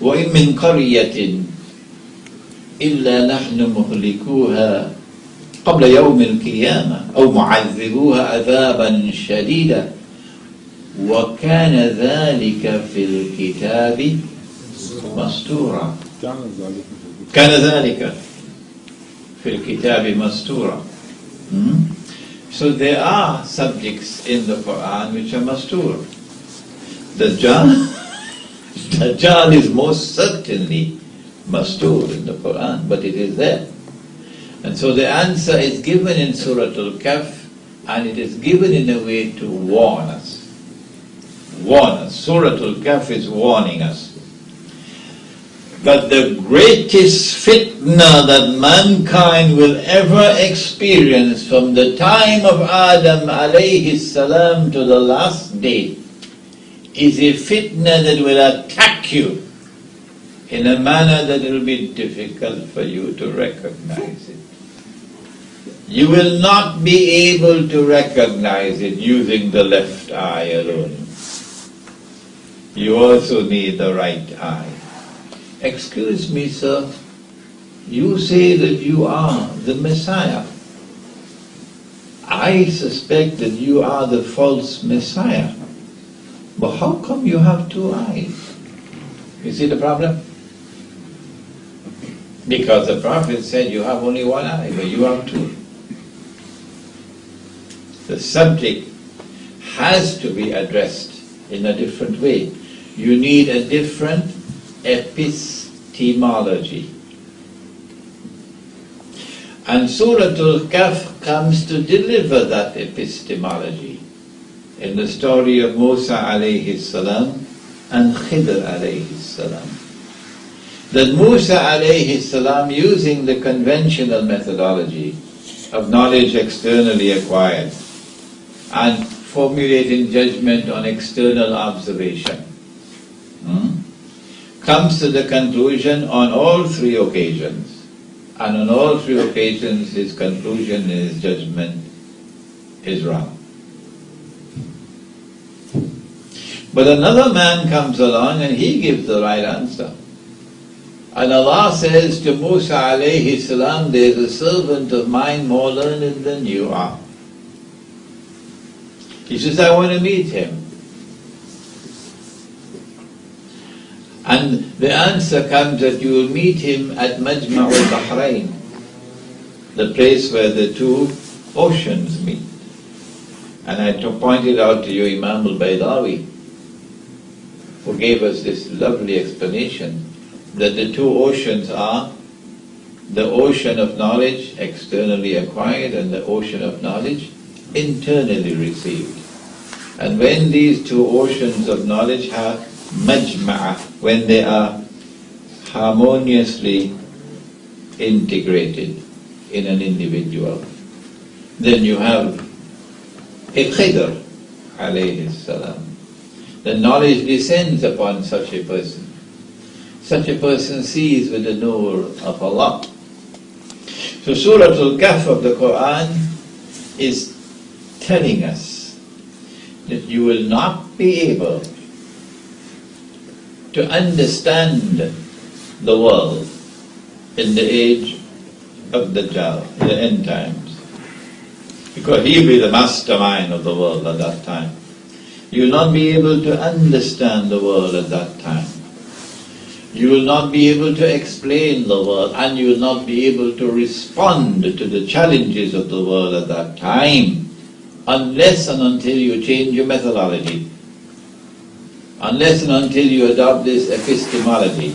وَإِن مِّن قَرْيَةٍ إِلَّا نَحْنُ مُهْلِكُوهَا قَبْلَ يَوْمِ الْقِيَامَةِ أَوْ مُعَذِّبُوهَا عَذَابًا شَدِيدًا وَكَانَ ذَلِكَ فِي الْكِتَابِ مَسْطُورًا. كَانَ ذَلِكَ فِي الْكِتَابِ مَسْطُورًا. So there are subjects in the Quran which are mastur. Dajjal is most certainly mastur in the Quran, but it is there. And so the answer is given in Surah Al-Kahf, and it is given in a way to warn us. Warn us. Surah Al-Kahf is warning us. But the greatest fitna that mankind will ever experience from the time of Adam alayhi salam to the last day is a fitna that will attack you in a manner that it will be difficult for you to recognize it. You will not be able to recognize it using the left eye alone. You also need the right eye. Excuse me, sir, you say that you are the Messiah. I suspect that you are the false Messiah. But how come you have two eyes? You see the problem? Because the Prophet said you have only one eye, but you have two. The subject has to be addressed in a different way. You need a different epistemology. And Surah Al-Kahf comes to deliver that epistemology in the story of Musa alayhi salam and Khidr alayhi salam. That Musa alayhi salam, using the conventional methodology of knowledge externally acquired and formulating judgment on external observation, comes to the conclusion on all three occasions, and on all three occasions his conclusion and his judgment is wrong. But another man comes along and he gives the right answer. And Allah says to Musa alayhi salam, there is a servant of mine more learned than you are. He says, I want to meet him. And the answer comes that you will meet him at Majma' al-Bahrain, the place where the two oceans meet. And I pointed out to you Imam al-Baydawi, who gave us this lovely explanation that the two oceans are the ocean of knowledge externally acquired and the ocean of knowledge internally received. And when these two oceans of knowledge have majma'a, when they are harmoniously integrated in an individual, then you have a Khidr alayhi salam. The knowledge descends upon such a person. Such a person sees with the nur of Allah. So Surah Al-Kahf of the Quran is telling us that you will not be able to understand the world in the age of Dajjal, the end times. Because he will be the mastermind of the world at that time. You will not be able to understand the world at that time. You will not be able to explain the world, and you will not be able to respond to the challenges of the world at that time, unless and until you change your methodology, unless and until you adopt this epistemology,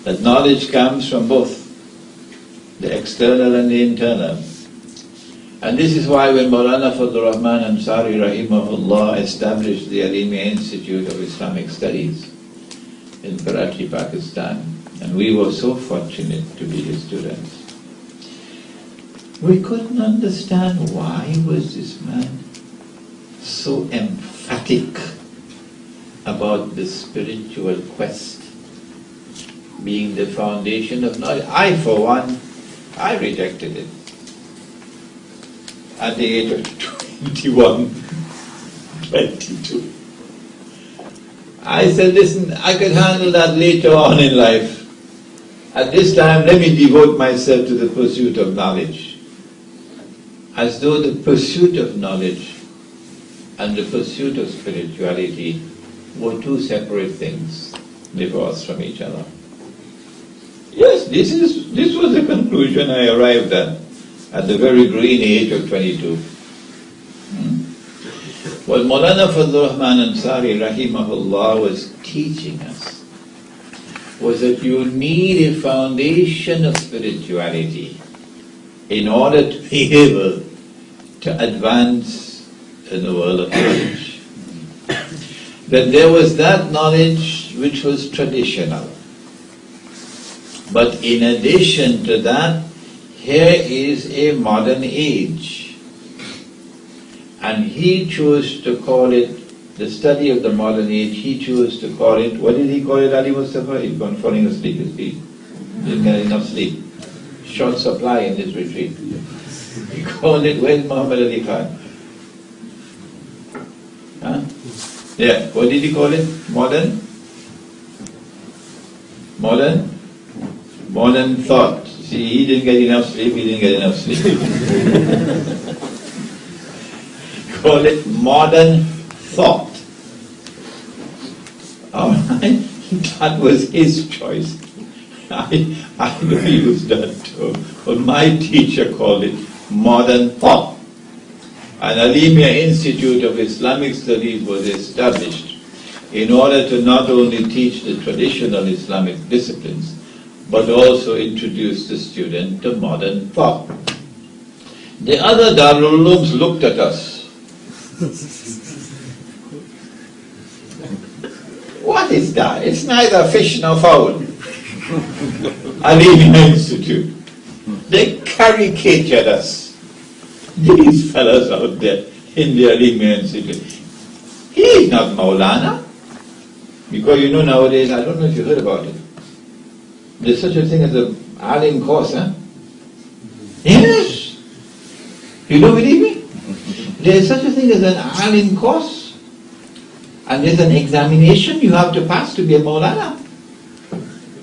that knowledge comes from both the external and the internal. And this is why when Maulana Fadlur Rahman Ansari rahimahullah established the Aleemiyah Institute of Islamic Studies in Karachi, Pakistan, and we were so fortunate to be his students, we couldn't understand why was this man so emphatic about the spiritual quest being the foundation of knowledge. I, for one, I rejected it. At the age of 21, 22. I said, listen, I could handle that later on in life. At this time, let me devote myself to the pursuit of knowledge. As though the pursuit of knowledge and the pursuit of spirituality were two separate things, divorced from each other. Yes, this was the conclusion I arrived at the very green age of 22. What Maulana Fadlur Rahman Ansari rahimahullah was teaching us was that you need a foundation of spirituality in order to be able to advance in the world of knowledge. That there was that knowledge which was traditional. But in addition to that, here is a modern age. And he chose to call it, the study of the modern age, he chose to call it, what did he call it, Ali Mustafa? He's gone falling asleep, he didn't get enough sleep. Short supply in this retreat. He called it, where's Muhammad Ali Khan? Huh? Yeah, what did he call it? Modern thought. See, he didn't get enough sleep, Call it modern thought. Alright, that was his choice. I know he was done too, but my teacher called it modern thought. An Aleemiyah Institute of Islamic Studies was established in order to not only teach the traditional Islamic disciplines, but also introduce the student to modern thought. The other Darul Ulooms looked at us. What is that? It's neither fish nor fowl. Aleemiyah Institute. They caricatured us. These fellows out there in the Aleemiyah Institute. He is not Maulana. Because you know nowadays, I don't know if you heard about it. There's such a thing as a Alim course, huh? Yes. You don't believe me? There's such a thing as an Alim course. And there's an examination you have to pass to be a Maulana.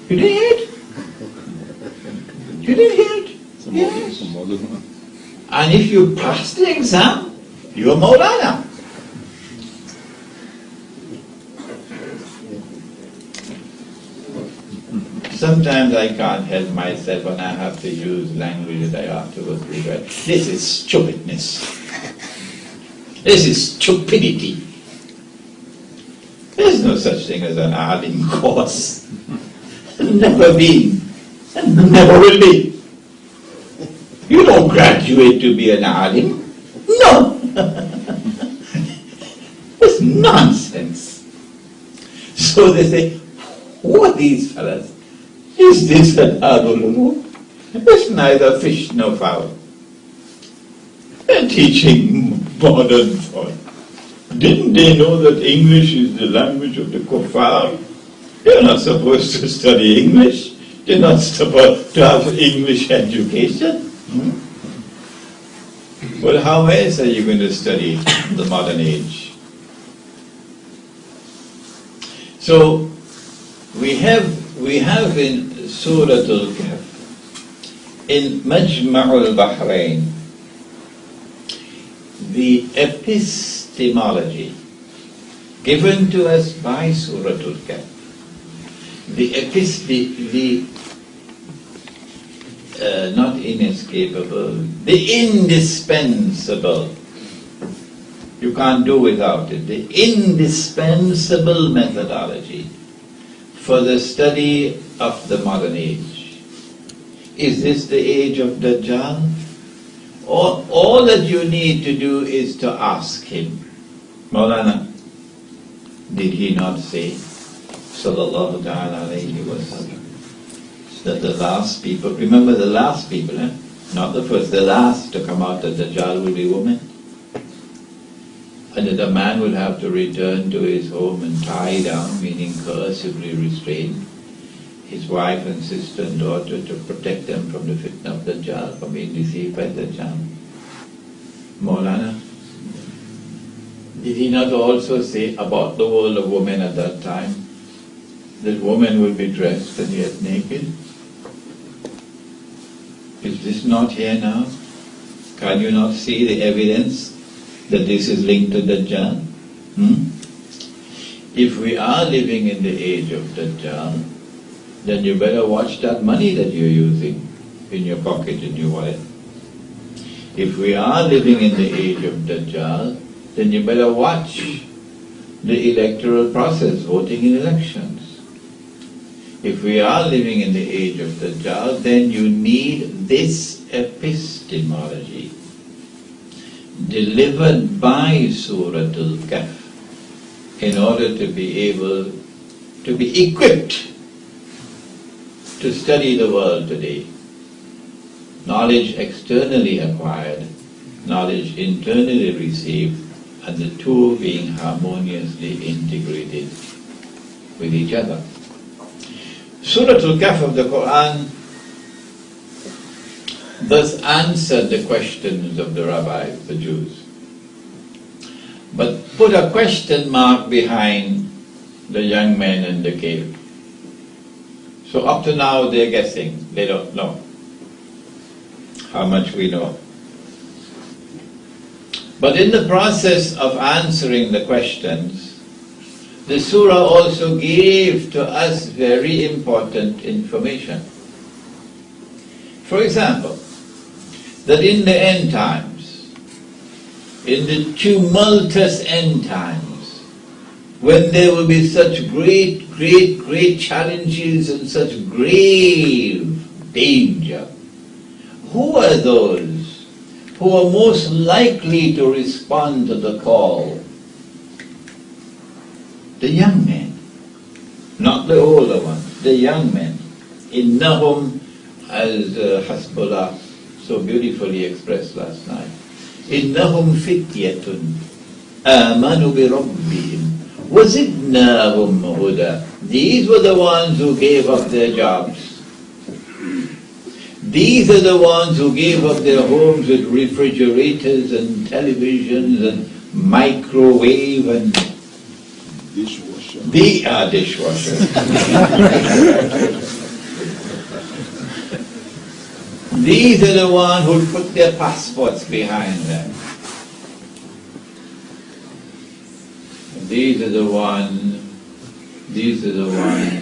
You didn't hear it? You didn't hear it? Yes. And if you pass the exam, you're a Maulana. Sometimes I can't help myself and I have to use language that I afterwards regret. This is stupidness. This is stupidity. There's no such thing as an Alim course. Never been. And never will be. You don't graduate to be an Alim. No. It's nonsense. So they say, who are these fellas? Is this an Darul Uloom? It's neither fish nor fowl. They're teaching modern thought. Didn't they know that English is the language of the kuffar? They're not supposed to study English. They're not supposed to have English education. Well, how else are you going to study the modern age? So, we have in Surah Al-Kahf, in Majma'ul Bahrain, the epistemology given to us by Surah Al-Kahf, not inescapable, the indispensable, you can't do without it, the indispensable methodology for the study of the modern age. Is this the age of Dajjal? All that you need to do is to ask him, Maulana, did he not say, sallallahu ta'ala alayhi wa sallam, that the last people, remember the last people, not the first, the last to come out of Dajjal will be women? And that a man will have to return to his home and tie down, meaning coercively restrain his wife and sister and daughter to protect them from the fitna of Dajjal, from being deceived by Dajjal. Maulana, Did he not also say about the world of women at that time that women will be dressed and yet naked? Is this not here now? Can you not see the evidence that this is linked to Dajjal? If we are living in the age of Dajjal, then you better watch that money that you're using in your pocket, in your wallet. If we are living in the age of Dajjal, then you better watch the electoral process, voting in elections. If we are living in the age of Dajjal, then you need this epistemology delivered by Surah Al-Kahf in order to be able to be equipped to study the world today. Knowledge externally acquired, knowledge internally received, and the two being harmoniously integrated with each other. Surah Al-Kahf of the Quran thus answered the questions of the rabbis, the Jews, but put a question mark behind the young men in the cave. So up to now they're guessing, they don't know how much we know. But in the process of answering the questions, the surah also gave to us very important information. For example, that in the end times, in the tumultuous end times, when there will be such great challenges and such grave danger, who are those who are most likely to respond to the call? The young men, not the older ones, the young men. Innahum, as Hasbullah so beautifully expressed last night, Innahum fityatun amanu bi rabbihim wazidnahum huda. These were the ones who gave up their jobs. These are the ones who gave up their homes with refrigerators and televisions and microwave and dishwasher. Dishwasher. These are the ones who put their passports behind them. These are the ones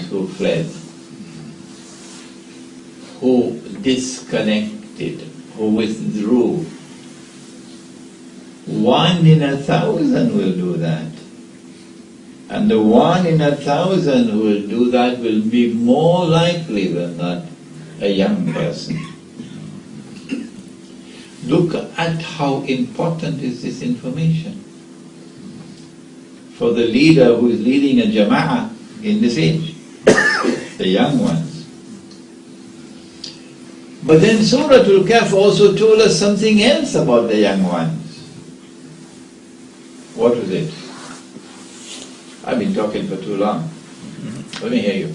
who fled, who disconnected, who withdrew. 1 in 1,000 will do that. And the 1 in 1,000 who will do that will be more likely than not a young person. Look at how important is this information for the leader who is leading a jama'ah in this age, the young ones. But then Surah Al-Kahf also told us something else about the young ones. What was it? I've been talking for too long. Let me hear you.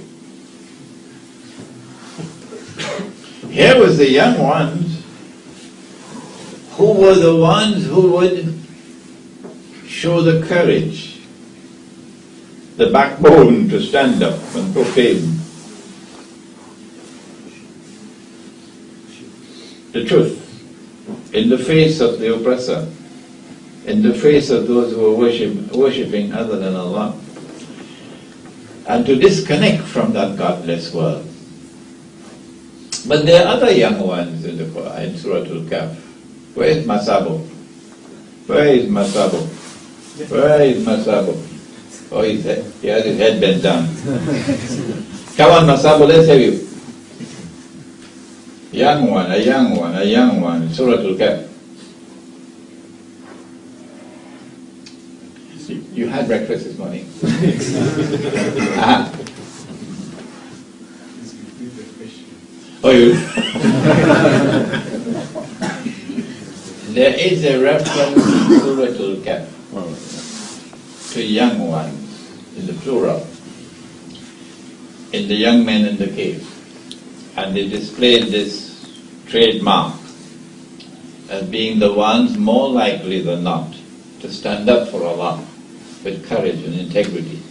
Here was the young ones who were the ones who would show the courage, the backbone to stand up and proclaim the truth in the face of the oppressor, in the face of those who are worshipping other than Allah, and to disconnect from that godless world. But there are other young ones in the Quran, in Surah Al-Kahf. Where is Masabo? Where is Masabo? Where is Masabo? Oh, he has his head bent down. Come on, Masabo, let's have you. Young one, a young one, a young one. Surah Al-Kahf. You had breakfast this morning. Oh, you? There is a reference in Surah Al-Kahf to young ones, in the plural, in the young men in the cave. And they displayed this trademark as being the ones more likely than not to stand up for Allah with courage and integrity.